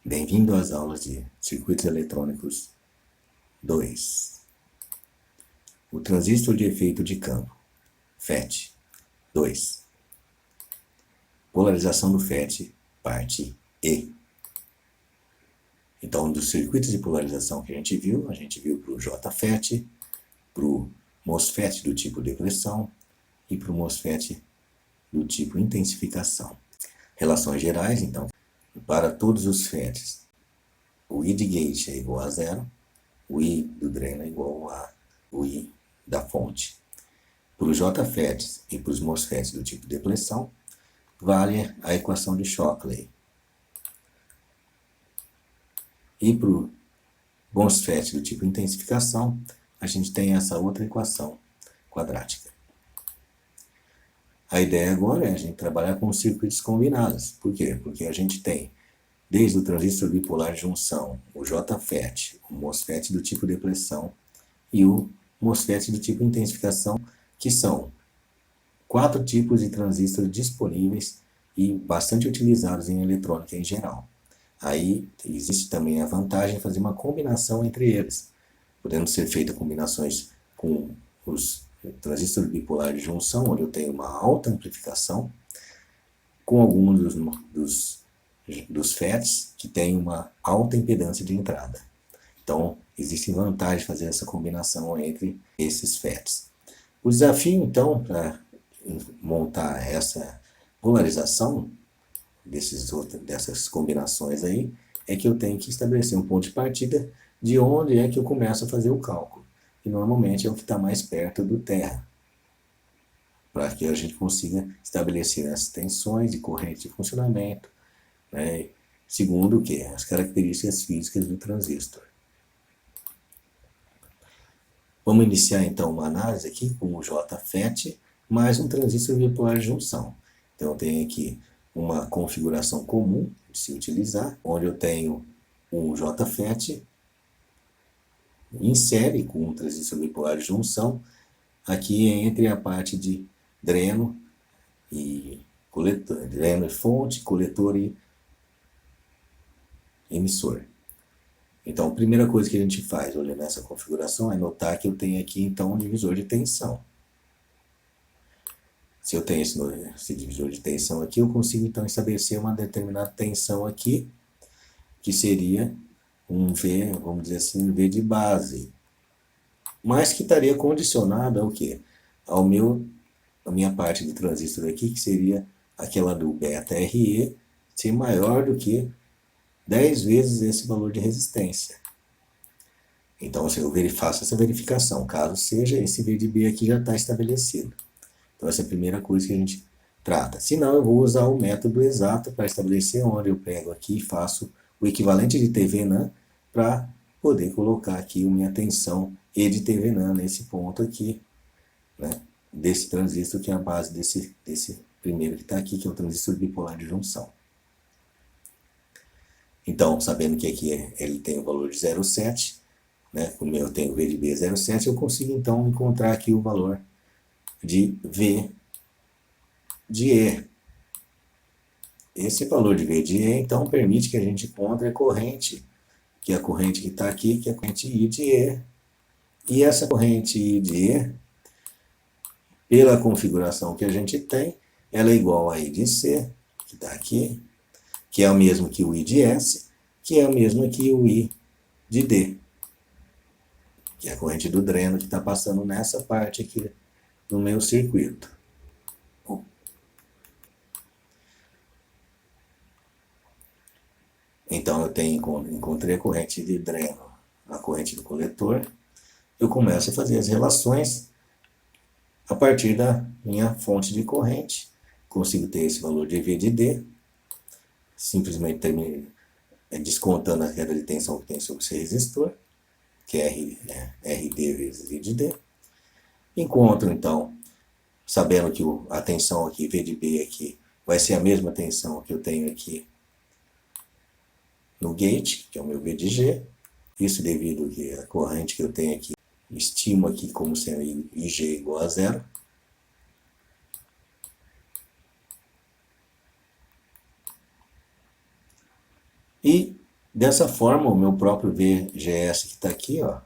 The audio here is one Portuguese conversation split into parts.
Bem-vindo às aulas de Circuitos Eletrônicos 2. O transistor de efeito de campo, FET 2. Polarização do FET, parte E. Então, dos circuitos de polarização que a gente viu para o JFET, para o MOSFET do tipo depressão e para o MOSFET do tipo intensificação. Relações gerais, então, para todos os FETs, o I de gate é igual a zero, o I do dreno é igual a o I da fonte. Para os JFETs e para os MOSFETs do tipo depressão, vale a equação de Shockley. E para o MOSFET do tipo intensificação, a gente tem essa outra equação quadrática. A ideia agora é a gente trabalhar com circuitos combinados. Por quê? Porque a gente tem, desde o transistor bipolar de junção, o JFET, o MOSFET do tipo depressão e o MOSFET do tipo intensificação, que são 4 tipos de transistores disponíveis e bastante utilizados em eletrônica em geral. Aí existe também a vantagem de fazer uma combinação entre eles, podendo ser feitas combinações com os transistores bipolares de junção, onde eu tenho uma alta amplificação, com alguns dos FETs que têm uma alta impedância de entrada. Então, existe vantagem de fazer essa combinação entre esses FETs. O desafio, então, para montar essa polarização dessas combinações aí, é que eu tenho que estabelecer um ponto de partida de onde é que eu começo a fazer o cálculo. E normalmente é o que está mais perto do terra, para que a gente consiga estabelecer as tensões e correntes de funcionamento, né, segundo o que? As características físicas do transistor. Vamos iniciar então uma análise aqui com o JFET mais um transistor bipolar de junção. Então eu tenho aqui uma configuração comum de se utilizar, onde eu tenho o JFET em série com um transistor bipolar de junção, aqui entre a parte de dreno e coletor, dreno e fonte, coletor e emissor. Então, a primeira coisa que a gente faz, olhando essa configuração, é notar que eu tenho aqui, então, um divisor de tensão. Se eu tenho esse divisor de tensão aqui, eu consigo, então, estabelecer uma determinada tensão aqui, que seria um V, vamos dizer assim, um V de base. Mas que estaria condicionado ao quê? A minha parte do transistor aqui, que seria aquela do beta RE, ser maior do que 10 vezes esse valor de resistência. Então, eu faço essa verificação. Caso seja, esse V de B aqui já está estabelecido. Então, essa é a primeira coisa que a gente trata. Se não, eu vou usar o método exato para estabelecer onde eu pego aqui e faço o equivalente de TVNAM para poder colocar aqui a minha tensão E de TVNAM nesse ponto aqui, né, desse transistor que é a base desse primeiro que está aqui, que é o transistor bipolar de junção. Então, sabendo que aqui ele tem o valor de 0,7, né, como eu tenho V de B 0,7, eu consigo então encontrar aqui o valor de V de E. Esse valor de V de E, então, permite que a gente encontre a corrente, que é a corrente que está aqui, que é a corrente I de E. E essa corrente I de E, pela configuração que a gente tem, ela é igual a I de C, que está aqui, que é o mesmo que o I de S, que é o mesmo que o I de D, que é a corrente do dreno que está passando nessa parte aqui do meu circuito. Então eu encontrei a corrente de dreno, a corrente do coletor, eu começo a fazer as relações a partir da minha fonte de corrente, consigo ter esse valor de V de D, simplesmente descontando a queda de tensão que tem sobre esse resistor, que é RD vezes V de D. Encontro, então, sabendo que a tensão aqui, V de B aqui, vai ser a mesma tensão que eu tenho aqui no gate, que é o meu V de G. Isso devido que a corrente que eu tenho aqui, estimo aqui como sendo IG igual a zero. E Dessa forma, o meu próprio VGS que está aqui, ó,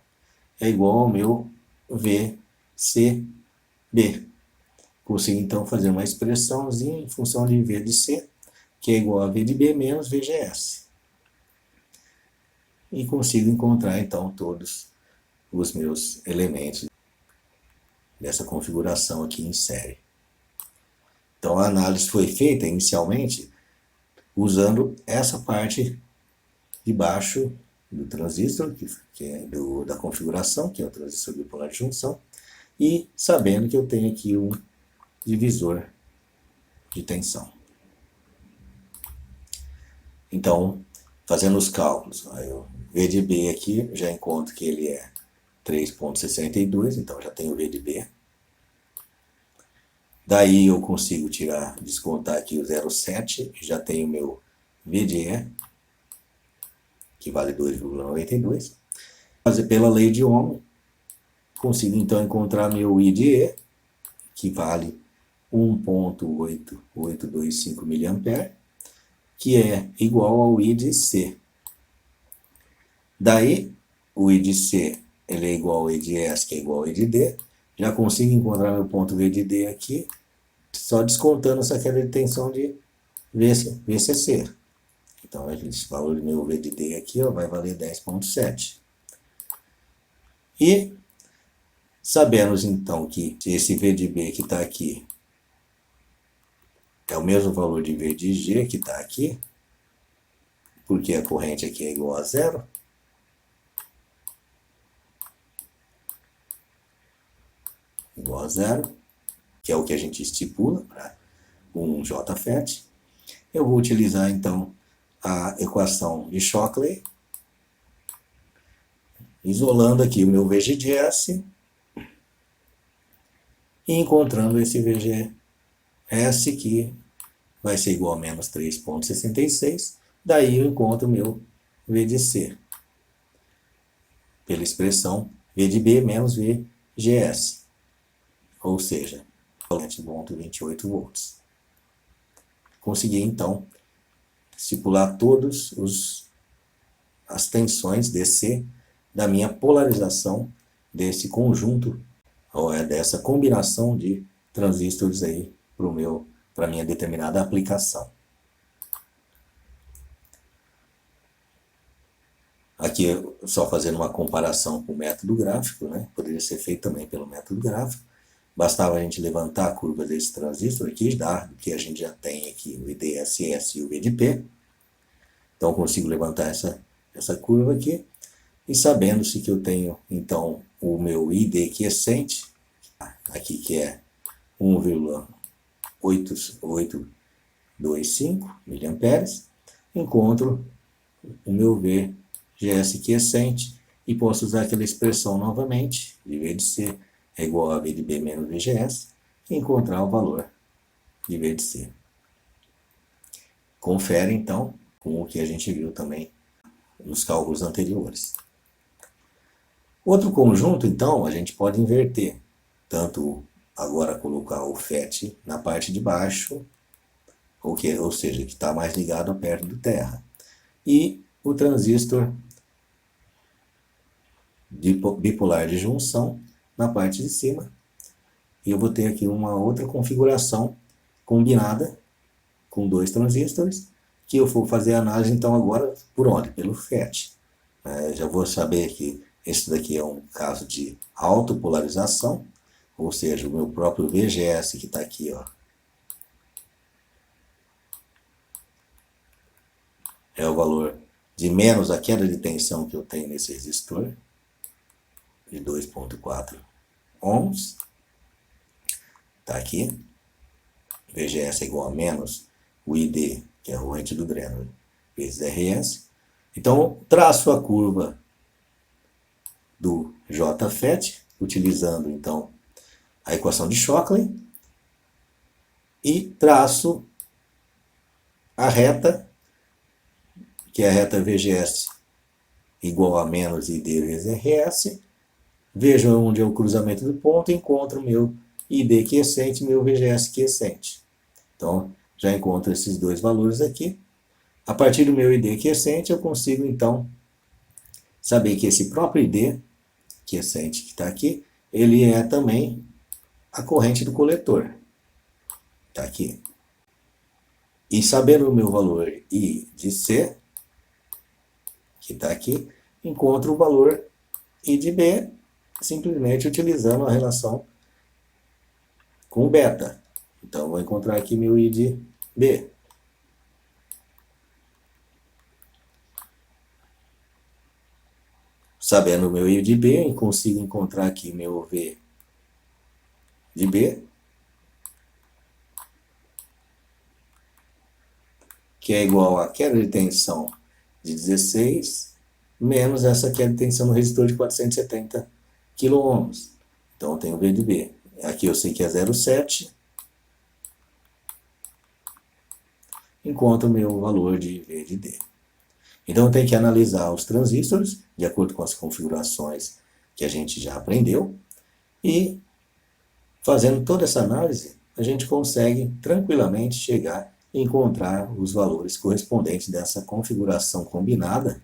é igual ao meu VCB. Consigo então fazer uma expressãozinha em função de V de C, que é igual a V de B menos VGS. E consigo encontrar então todos os meus elementos dessa configuração aqui em série. Então a análise foi feita inicialmente usando essa parte de baixo do transistor, que é da configuração, que é o transistor bipolar de junção, e sabendo que eu tenho aqui um divisor de tensão. Então, fazendo os cálculos, o V de B aqui, já encontro que ele é 3,62, então já tenho o V de B. Daí eu consigo descontar aqui o 0,7, já tenho o meu V de E, que vale 2,92. Fazer pela lei de Ohm, consigo então encontrar meu I de E, que vale 1,8825 mA, que é igual ao I de C. Daí, o I de C ele é igual ao I de S, que é igual ao I de D. Já consigo encontrar meu ponto V de D aqui, só descontando essa queda de tensão de VCC. Então, esse valor do meu V de D aqui ó, vai valer 10,7. E sabemos então que esse V de B que está aqui é o mesmo valor de V de G que está aqui, porque a corrente aqui é igual a zero. Igual a zero, que é o que a gente estipula para um JFET. Eu vou utilizar então a equação de Shockley, isolando aqui o meu VGS e encontrando esse VGS que vai ser igual a menos 3,66. Daí eu encontro o meu V de C, pela expressão V de B menos VGS, ou seja, 7,28 volts. Consegui então estipular todas as tensões DC da minha polarização desse conjunto, ou dessa combinação de transistores aí para minha determinada aplicação. Aqui só fazendo uma comparação com o método gráfico, né? Poderia ser feito também pelo método gráfico. Bastava a gente levantar a curva desse transistor aqui, que a gente já tem aqui o IDSS e o VDP. Então eu consigo levantar essa curva aqui. E sabendo-se que eu tenho, então, o meu ID quiescente, aqui que é 1,825 mA, encontro o meu VGS quiescente e posso usar aquela expressão novamente, de V de C é igual a V de B menos VGS, e encontrar o valor de V de C. Confere, então, com o que a gente viu também nos cálculos anteriores. Outro conjunto, então, a gente pode inverter, tanto agora colocar o FET na parte de baixo, ou seja, que está mais ligado perto do terra, e o transistor bipolar de junção na parte de cima. E eu vou ter aqui uma outra configuração combinada com dois transistores, que eu vou fazer a análise então agora por onde? Pelo FET. Já vou saber que esse daqui é um caso de autopolarização, ou seja, o meu próprio VGS que está aqui, ó, é o valor de menos a queda de tensão que eu tenho nesse resistor, de 2,4 ohms. Está aqui. VGS é igual a menos o ID, que é a corrente do dreno, vezes RS. Então, traço a curva do JFET, utilizando, então, a equação de Shockley, e traço a reta, que é a reta VGS igual a menos ID vezes RS. Vejo onde é o cruzamento do ponto e encontro o meu ID quiescente e meu VGS quiescente. Então, já encontro esses dois valores aqui. A partir do meu ID quiescente, eu consigo, então, saber que esse próprio ID quiescente que está aqui, ele é também a corrente do coletor. Está aqui. E sabendo o meu valor I de C, que está aqui, encontro o valor I de B, simplesmente utilizando a relação com o beta. Então, vou encontrar aqui meu I de B. Sabendo o meu I de B, eu consigo encontrar aqui meu V de B, que é igual a queda de tensão de 16, menos essa queda de tensão no resistor de 470 kΩ. Então, eu tenho V de B. Aqui eu sei que é 0,7. Encontro o meu valor de V de D. Então, eu tenho que analisar os transistores, de acordo com as configurações que a gente já aprendeu, e fazendo toda essa análise, a gente consegue tranquilamente chegar e encontrar os valores correspondentes dessa configuração combinada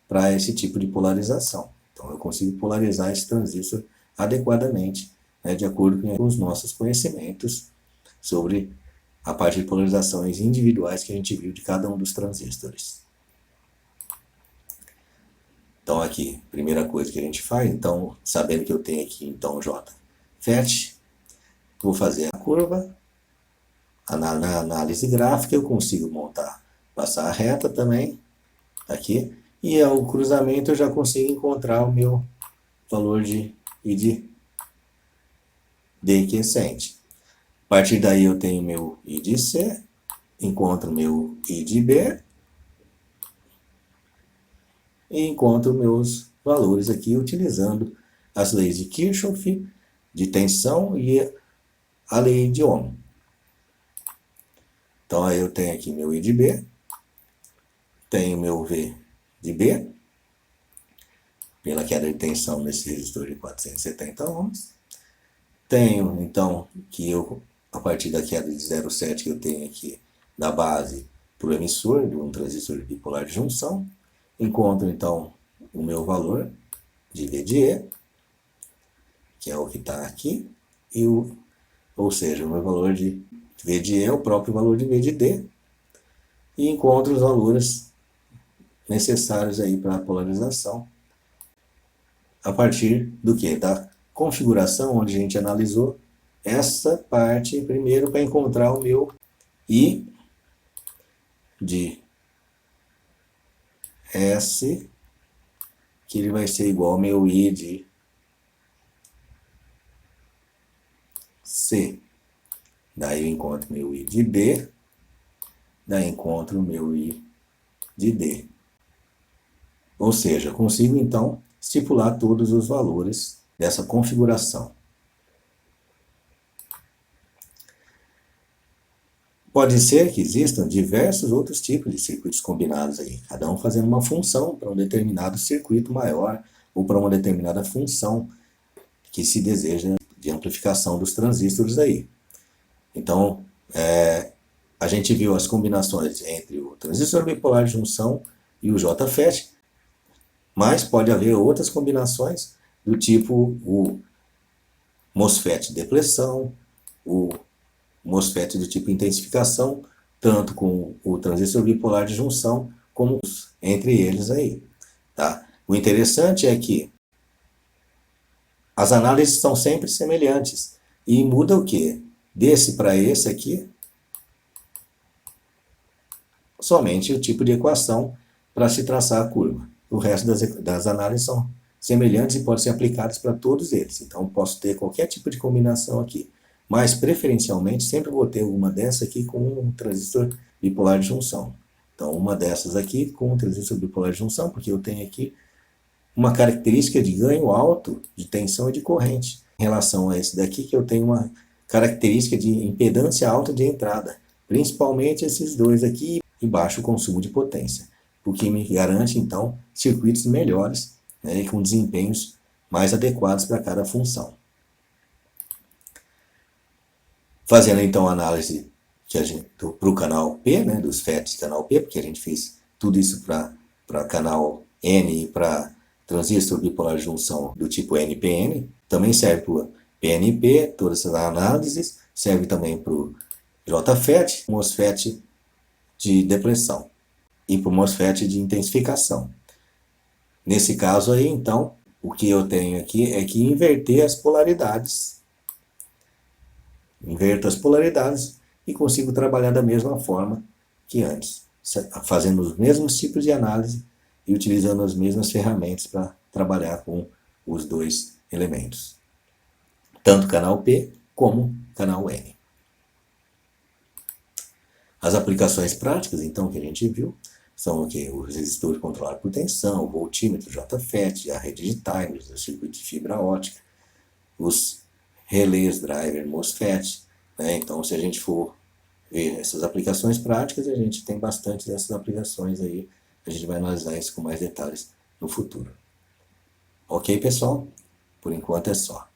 para esse tipo de polarização. Então, eu consigo polarizar esse transistor adequadamente, né, de acordo com os nossos conhecimentos sobre a parte de polarizações individuais que a gente viu de cada um dos transistores. Então, aqui, primeira coisa que a gente faz, então, sabendo que eu tenho aqui, então, J FET, vou fazer a curva. Na análise gráfica, eu consigo montar, passar a reta também, aqui, e ao cruzamento eu já consigo encontrar o meu valor de I de D quiescente. A partir daí eu tenho meu I de C, encontro meu I de B, e encontro meus valores aqui utilizando as leis de Kirchhoff, de tensão e a lei de Ohm. Então aí eu tenho aqui meu I de B, tenho meu V de B, pela queda de tensão nesse resistor de 470 ohms. Tenho então que eu, a partir da queda de 0,7 que eu tenho aqui da base para o emissor de um transistor bipolar de junção, encontro então o meu valor de V de E, que é o que está aqui, ou seja, o meu valor de V de E é o próprio valor de V de D, e encontro os valores necessários aí para a polarização, a partir do que? Da configuração onde a gente analisou essa parte primeiro para encontrar o meu I de S, que ele vai ser igual ao meu I de C. Daí eu encontro meu I de B, daí encontro meu I de D. Ou seja, consigo então estipular todos os valores dessa configuração. Pode ser que existam diversos outros tipos de circuitos combinados aí, cada um fazendo uma função para um determinado circuito maior ou para uma determinada função que se deseja de amplificação dos transistores aí. Então, a gente viu as combinações entre o transistor bipolar de junção e o JFET, mas pode haver outras combinações do tipo o MOSFET de depressão, o MOSFET do tipo intensificação, tanto com o transistor bipolar de junção, como entre eles aí. Tá? O interessante é que as análises são sempre semelhantes. E muda o quê? Desse para esse aqui, somente o tipo de equação para se traçar a curva. O resto das análises são semelhantes e podem ser aplicadas para todos eles. Então, posso ter qualquer tipo de combinação aqui. Mas, preferencialmente, sempre vou ter uma dessa aqui com um transistor bipolar de junção. Então, uma dessas aqui com um transistor bipolar de junção, porque eu tenho aqui uma característica de ganho alto de tensão e de corrente. Em relação a esse daqui, que eu tenho uma característica de impedância alta de entrada. Principalmente esses dois aqui e baixo consumo de potência. O que me garante, então, circuitos melhores, né, e com desempenhos mais adequados para cada função. Fazendo então a análise para o canal P, né, dos FETs canal P, porque a gente fez tudo isso para canal N e para transistor bipolar de junção do tipo NPN. Também serve para o PNP, todas essas análises. Serve também para o JFET, MOSFET de depressão e para o MOSFET de intensificação. Nesse caso aí, então, o que eu tenho aqui é que inverter as polaridades. Inverto as polaridades e consigo trabalhar da mesma forma que antes, fazendo os mesmos tipos de análise e utilizando as mesmas ferramentas para trabalhar com os dois elementos, tanto canal P como canal N. As aplicações práticas, então, que a gente viu, são o que? O resistor controlado por tensão, o voltímetro JFET, a rede de timers, o circuito de fibra ótica, os relés driver MOSFET, né? Então, se a gente for ver essas aplicações práticas, a gente tem bastante dessas aplicações aí, a gente vai analisar isso com mais detalhes no futuro. Ok, pessoal? Por enquanto é só.